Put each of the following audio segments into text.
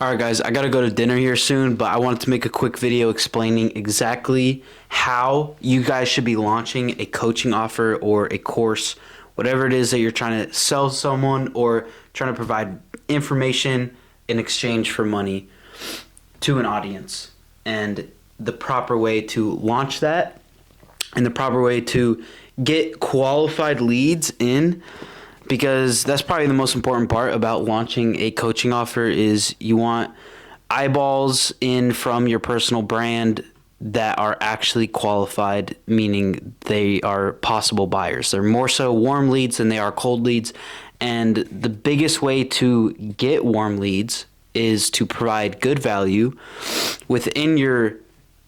All right, guys, I got to go to dinner here soon, but I wanted to make a quick video explaining exactly how you guys should be launching a coaching offer or a course, whatever it is that you're trying to sell someone or trying to provide information in exchange for money to an audience, and the proper way to launch that and the proper way to get qualified leads in, because that's probably the most important part about launching a coaching offer is you want eyeballs in from your personal brand that are actually qualified, meaning they are possible buyers. They're more so warm leads than they are cold leads. And the biggest way to get warm leads is to provide good value within your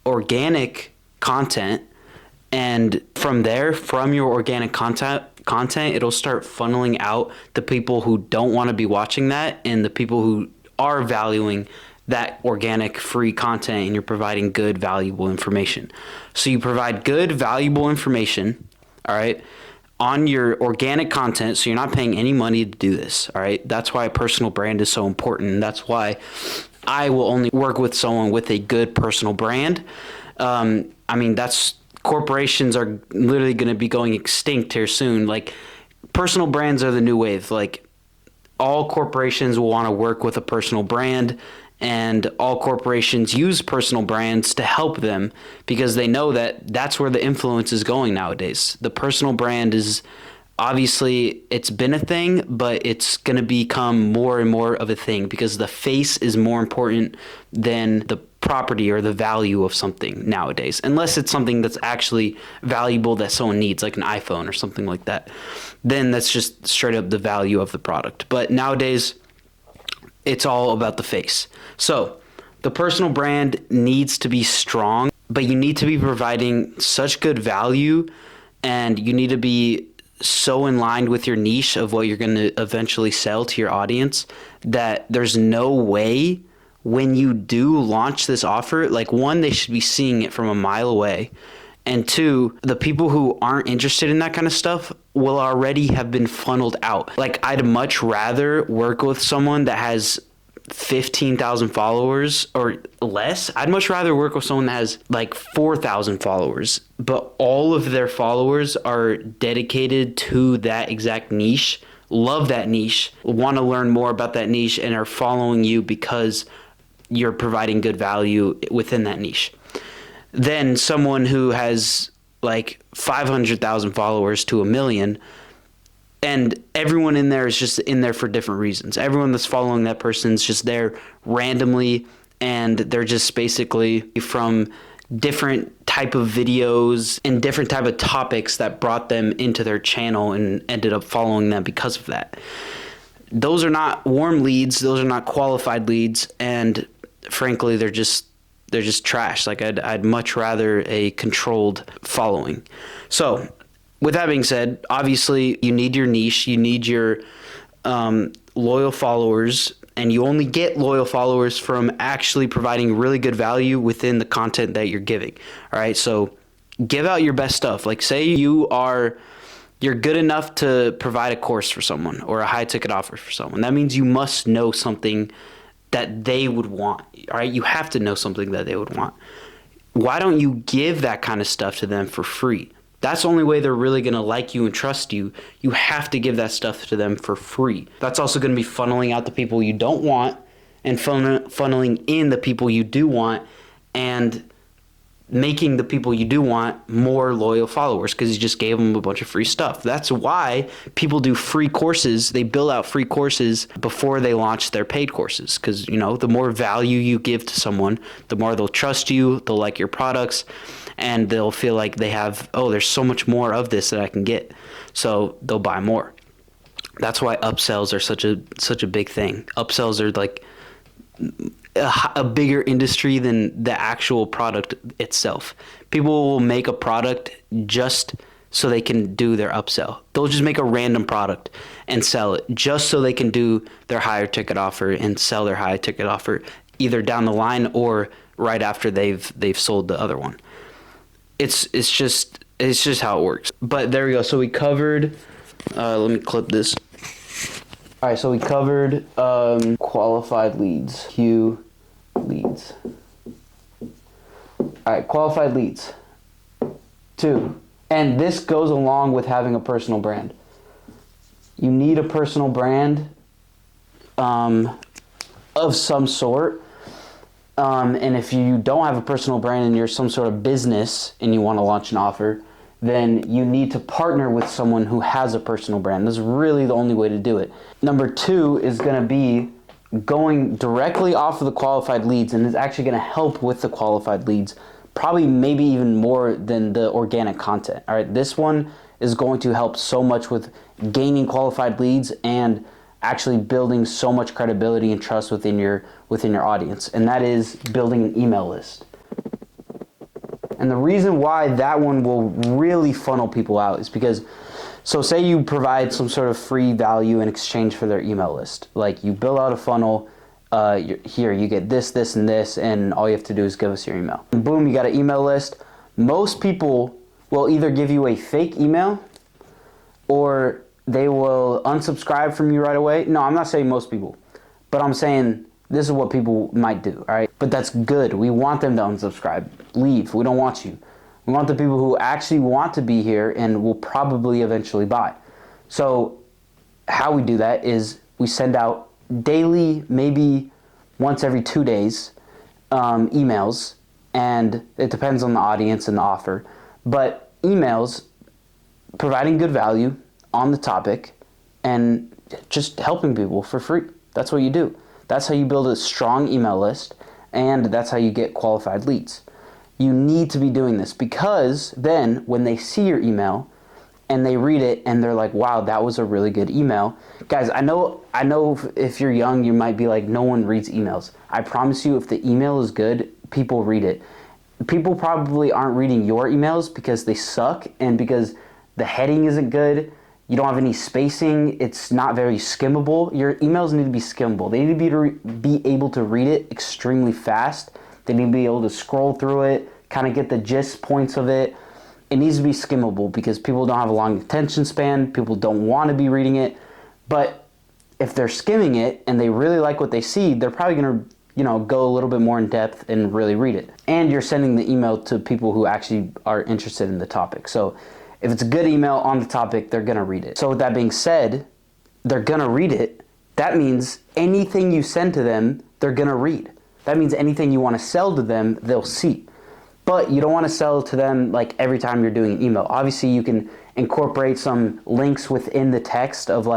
organic content, and from there, from your organic content, it'll start funneling out the people who don't want to be watching that and the people who are valuing that organic free content, and you're providing good valuable information. So you provide good valuable information, all right, on your organic content, so you're not paying any money to do this, all right? That's why a personal brand is so important, and that's why I will only work with someone with a good personal brand. That's corporations are literally going to be going extinct here soon. Like, personal brands are the new wave. Like, all corporations will want to work with a personal brand, and all corporations use personal brands to help them because they know that that's where the influence is going nowadays. The personal brand is obviously, it's been a thing, but it's going to become more and more of a thing because the face is more important than the property or the value of something nowadays, unless it's something that's actually valuable that someone needs, like an iPhone or something like that. Then that's just straight up the value of the product. But nowadays, it's all about the face. So the personal brand needs to be strong, but you need to be providing such good value, and you need to be so in line with your niche of what you're going to eventually sell to your audience that there's no way when you do launch this offer, like, one, they should be seeing it from a mile away. And two, the people who aren't interested in that kind of stuff will already have been funneled out. Like, I'd much rather work with someone that has 15,000 followers or less. I'd much rather work with someone that has like 4,000 followers, but all of their followers are dedicated to that exact niche, love that niche, want to learn more about that niche, and are following you because you're providing good value within that niche. Then someone who has like 500,000 followers to a million, and everyone in there is just in there for different reasons. Everyone that's following that person is just there randomly, and they're just basically from different type of videos and different type of topics that brought them into their channel and ended up following them because of that. Those are not warm leads. Those are not qualified leads, and frankly, they're just trash. Like, I'd much rather a controlled following. So with that being said, obviously you need your niche, you need your loyal followers, and you only get loyal followers from actually providing really good value within the content that you're giving. All right, so give out your best stuff. Like, say you're good enough to provide a course for someone or a high ticket offer for someone. That means you must know something that they would want. All right, you have to know something that they would want. Why don't you give that kind of stuff to them for free? That's the only way they're really going to like you and trust you. You have to give that stuff to them for free. That's also going to be funneling out the people you don't want and funneling in the people you do want, and making the people you do want more loyal followers because you just gave them a bunch of free stuff. That's why people do free courses. They build out free courses before they launch their paid courses, because, the more value you give to someone, the more they'll trust you, they'll like your products, and they'll feel like they have, oh, there's so much more of this that I can get. So they'll buy more. That's why upsells are such a big thing. Upsells are like a bigger industry than the actual product itself. People will make a product just so they can do their upsell. They'll just make a random product and sell it just so they can do their higher ticket offer and sell their high ticket offer either down the line or right after they've sold the other one. It's just how it works. But there we go. So we covered, let me clip this. All right, so we covered qualified leads, Q leads. All right, qualified leads. 2, and this goes along with having a personal brand. You need a personal brand of some sort. And if you don't have a personal brand and you're some sort of business and you want to launch an offer, then you need to partner with someone who has a personal brand. This is really the only way to do it. Number 2 is going to be going directly off of the qualified leads, and it's actually going to help with the qualified leads, probably maybe even more than the organic content. All right, this one is going to help so much with gaining qualified leads and actually building so much credibility and trust within your audience, and that is building an email list. And the reason why that one will really funnel people out is because, so say you provide some sort of free value in exchange for their email list. Like you build out a funnel, here you get this, this, and this, and all you have to do is give us your email. And boom, you got an email list. Most people will either give you a fake email or they will unsubscribe from you right away. No, I'm not saying most people, but I'm saying this is what people might do, all right? But that's good. We want them to unsubscribe. Leave. We don't want you. We want the people who actually want to be here and will probably eventually buy. So how we do that is we send out daily, maybe once every 2 days, emails, and it depends on the audience and the offer, but emails providing good value on the topic and just helping people for free. That's what you do. That's how you build a strong email list, and that's how you get qualified leads. You need to be doing this, because then when they see your email and they read it and they're like, wow, that was a really good email. Guys, I know if you're young, you might be like, no one reads emails. I promise you, if the email is good, people read it. People probably aren't reading your emails because they suck and because the heading isn't good. You don't have any spacing. It's not very skimmable. Your emails need to be skimmable. They need to be able to read it extremely fast. They need to be able to scroll through it, kind of get the gist points of it. It needs to be skimmable because people don't have a long attention span. People don't want to be reading it. But if they're skimming it and they really like what they see, they're probably going to go a little bit more in depth and really read it. And you're sending the email to people who actually are interested in the topic. So if it's a good email on the topic, they're going to read it. So with that being said, they're going to read it. That means anything you send to them, they're going to read. That means anything you want to sell to them, they'll see. But you don't want to sell to them like every time you're doing an email. Obviously, you can incorporate some links within the text of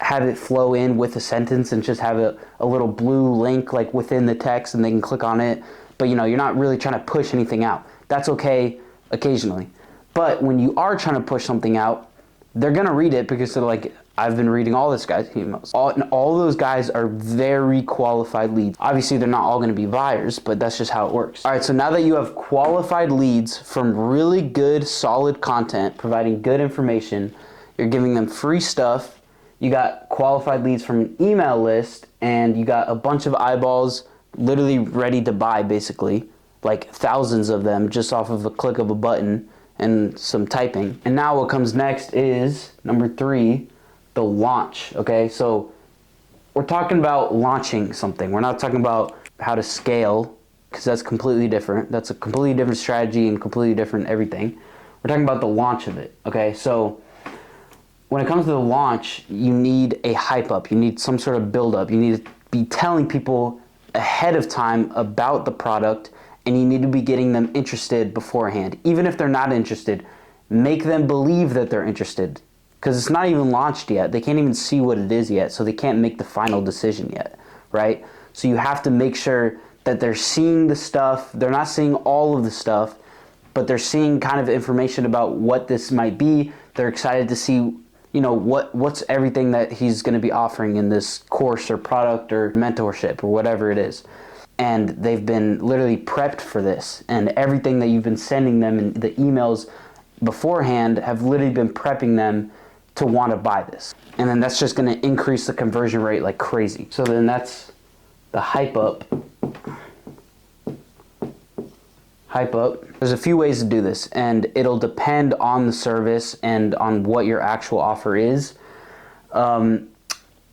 have it flow in with a sentence and just have a little blue link like within the text and they can click on it. But you're not really trying to push anything out. That's okay occasionally. But when you are trying to push something out, they're going to read it because they're like, I've been reading all this guy's emails. All those guys are very qualified leads. Obviously, they're not all going to be buyers, but that's just how it works. All right, so now that you have qualified leads from really good, solid content, providing good information, you're giving them free stuff, you got qualified leads from an email list, and you got a bunch of eyeballs literally ready to buy, basically, like thousands of them just off of a click of a button and some typing. And now what comes next is number 3, the launch. Okay, so we're talking about launching something. We're not talking about how to scale, because that's completely different. That's a completely different strategy and completely different everything. We're talking about the launch of it. Okay, so when it comes to the launch, you need a hype up. You need some sort of build up. You need to be telling people ahead of time about the product, and you need to be getting them interested beforehand. Even if they're not interested, make them believe that they're interested, because it's not even launched yet. They can't even see what it is yet, so they can't make the final decision yet, right? So you have to make sure that they're seeing the stuff. They're not seeing all of the stuff, but they're seeing kind of information about what this might be. They're excited to see, what's everything that he's going to be offering in this course or product or mentorship or whatever it is. And they've been literally prepped for this, and everything that you've been sending them in the emails beforehand have literally been prepping them to want to buy this. And then that's just going to increase the conversion rate like crazy. So then that's the hype up. Hype up. There's a few ways to do this, and it'll depend on the service and on what your actual offer is.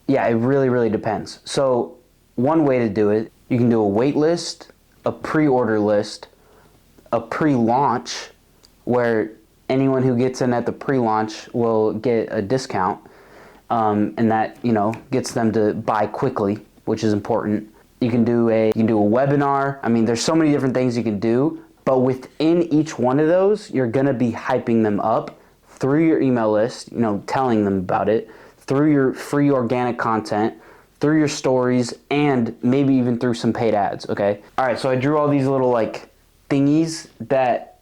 Yeah, it really, really depends. So one way to do it, you can do a wait list, a pre-order list, a pre-launch, where anyone who gets in at the pre-launch will get a discount, and that, you know, gets them to buy quickly, which is important. You can do a webinar. I mean, there's so many different things you can do, but within each one of those, you're gonna be hyping them up through your email list, you know, telling them about it, through your free organic content, through your stories, and maybe even through some paid ads, okay? All right, so I drew all these little like thingies that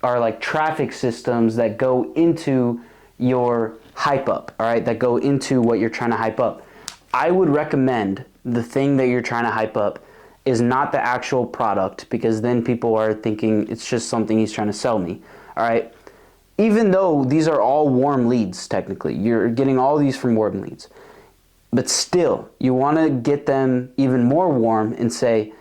are like traffic systems that go into your hype up, all right, that go into what you're trying to hype up. I would recommend the thing that you're trying to hype up is not the actual product, because then people are thinking it's just something he's trying to sell me, all right? Even though these are all warm leads, technically, you're getting all these from warm leads, but still, you want to get them even more warm and say,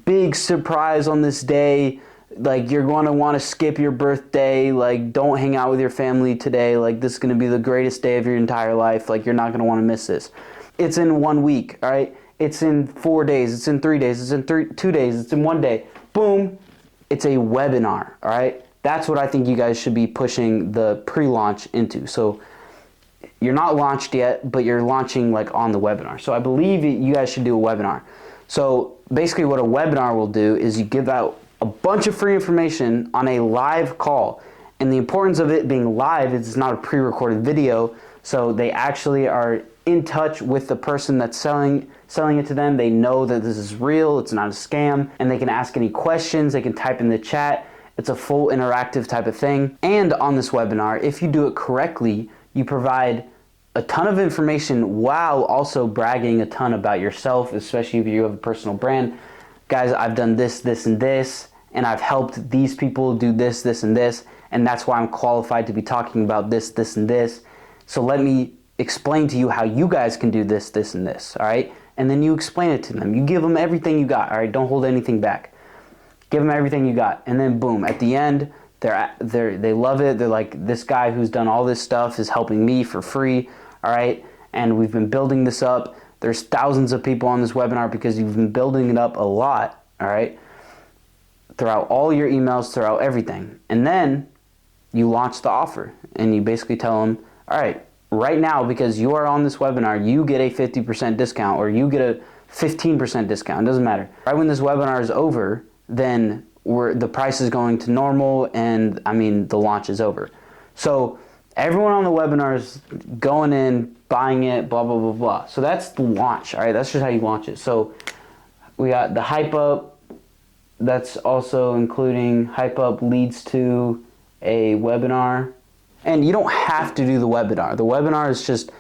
big surprise on this day, like you're going to want to skip your birthday, like don't hang out with your family today, like this is going to be the greatest day of your entire life, like you're not going to want to miss this. It's in 1 week, all right? It's in 4 days, it's in 3 days, it's in 2 days, it's in 1 day. Boom, it's a webinar, all right? That's what I think you guys should be pushing the pre-launch into. So you're not launched yet, but you're launching like on the webinar. So I believe you guys should do a webinar. So basically what a webinar will do is you give out a bunch of free information on a live call. And the importance of it being live is it's not a pre-recorded video. So they actually are in touch with the person that's selling it to them. They know that this is real, it's not a scam, and they can ask any questions, they can type in the chat. It's a full interactive type of thing. And on this webinar, if you do it correctly, you provide a ton of information while also bragging a ton about yourself, especially if you have a personal brand. Guys, I've done this, this, and this, and I've helped these people do this, this, and this, and that's why I'm qualified to be talking about this, this, and this. So let me explain to you how you guys can do this, this, and this, all right? And then you explain it to them. You give them everything you got, all right? Don't hold anything back. Give them everything you got, and then boom, at the end, they love it. They're like, this guy who's done all this stuff is helping me for free, all right? And we've been building this up. There's thousands of people on this webinar because you've been building it up a lot, all right? Throughout all your emails, throughout everything. And then you launch the offer, and you basically tell them, all right, right now, because you are on this webinar, you get a 50% discount, or you get a 15% discount, it doesn't matter. Right when this webinar is over, then the price is going to normal, and I mean, the launch is over. So everyone on the webinar is going in, buying it, blah, blah, blah, blah. So that's the launch, all right? That's just how you launch it. So we got the hype up. That's also including hype up leads to a webinar. And you don't have to do the webinar. The webinar is just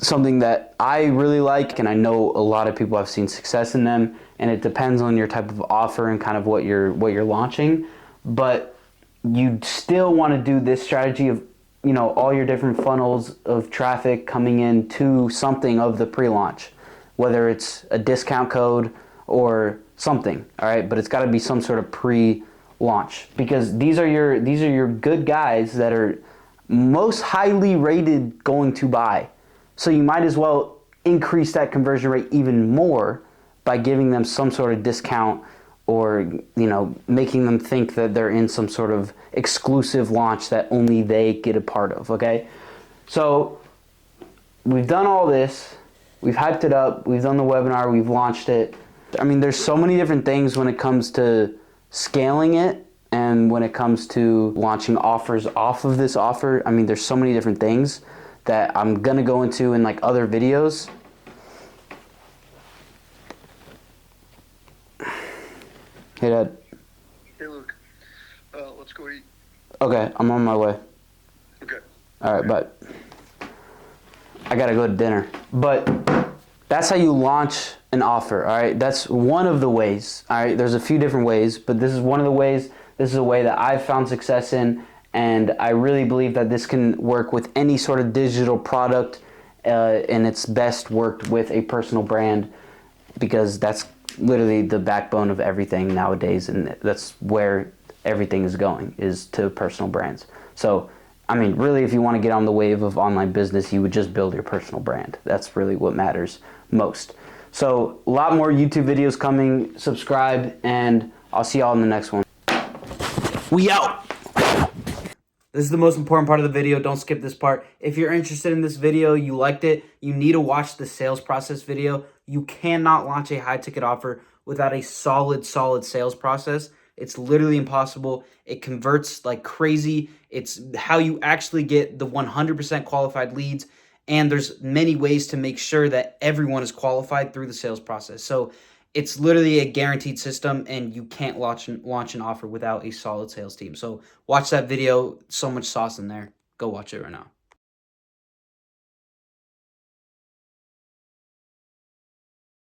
something that I really like, and I know a lot of people have seen success in them, and it depends on your type of offer and kind of what you're launching. But you still want to do this strategy of, you know, all your different funnels of traffic coming in to something of the pre-launch, whether it's a discount code or something, all right? But it's got to be some sort of pre-launch, because these are your good guys that are most highly rated going to buy. So you might as well increase that conversion rate even more by giving them some sort of discount, or, you know, making them think that they're in some sort of exclusive launch that only they get a part of, okay? So we've done all this, we've hyped it up, we've done the webinar, we've launched it. I mean, there's so many different things when it comes to scaling it, and when it comes to launching offers off of this offer. I mean, there's so many different things that I'm gonna go into in like other videos. Hey, Dad. Hey, Luke. Let's go eat. Okay, I'm on my way. Okay. All right, but I gotta go to dinner. But that's how you launch an offer, all right? That's one of the ways, all right? There's a few different ways, but this is one of the ways. This is a way that I've found success in, and I really believe that this can work with any sort of digital product, and it's best worked with a personal brand, because that's literally the backbone of everything nowadays, and that's where everything is going, is to personal brands. So I mean, really, if you want to get on the wave of online business, you would just build your personal brand. That's really what matters most. So a lot more YouTube videos coming. Subscribe, and I'll see y'all in the next one. We out. This is the most important part of the video. Don't skip this part. If you're interested in this video, you liked it, you need to watch the sales process video. You cannot launch a high ticket offer without a solid sales process. It's literally impossible. It converts like crazy. It's how you actually get the 100% qualified leads. And there's many ways to make sure that everyone is qualified through the sales process. So it's literally a guaranteed system, and you can't launch an offer without a solid sales team. So watch that video. So much sauce in there. Go watch it right now.